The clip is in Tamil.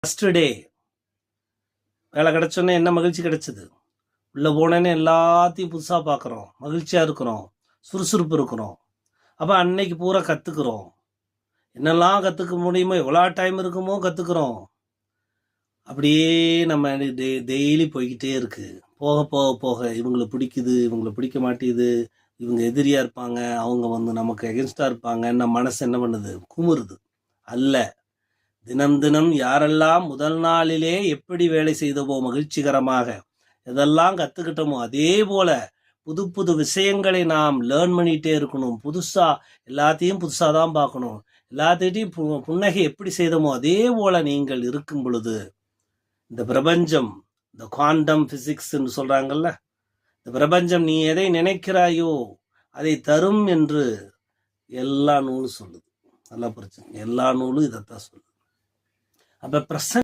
ஃபர்ஸ்ட் டே வேலை கிடைச்சோன்னே என்ன மகிழ்ச்சி கிடைச்சது. உள்ளே போனேன்னு எல்லாத்தையும் புதுசாக பார்க்குறோம், மகிழ்ச்சியாக இருக்கிறோம், சுறுசுறுப்பு இருக்கிறோம். அப்போ அன்னைக்கு பூரா கற்றுக்குறோம், என்னெல்லாம் கற்றுக்க முடியுமோ, எவ்வளோ டைம் இருக்குமோ கற்றுக்குறோம். அப்படியே நம்ம டெய்லி போய்கிட்டே இருக்கு. போக போக போக இவங்களுக்கு பிடிக்குது, இவங்களை பிடிக்க மாட்டேங்குது, இவங்க எதிரியாக இருப்பாங்க, அவங்க நமக்கு எகென்ஸ்டாக இருப்பாங்க. நம்ம மனசு என்ன பண்ணுது, குமுறுது. அல்ல, தினம் தினம் யாரெல்லாம் முதல் நாளிலே எப்படி வேலை செய்தவோ மகிழ்ச்சிகரமாக எதெல்லாம் கற்றுக்கிட்டோமோ அதே போல புது புது விஷயங்களை நாம் லேர்ன் பண்ணிகிட்டே இருக்கணும். எல்லாத்தையும் புதுசாக தான் பார்க்கணும். எல்லாத்தையும் புன்னகை எப்படி செய்தோமோ அதே போல நீங்கள் இருக்கும் பொழுது இந்த பிரபஞ்சம், இந்த குவாண்டம் பிசிக்ஸ் என்று சொல்றாங்கல்ல, இந்த பிரபஞ்சம் நீ எதை நினைக்கிறாயோ அதை தரும் என்று எல்லா நூலும் சொல்லுது. நல்லா புரிச்சுங்க, எல்லா நூலும் இதைத்தான் சொல்லுது. அப்ப பிரசன்ட்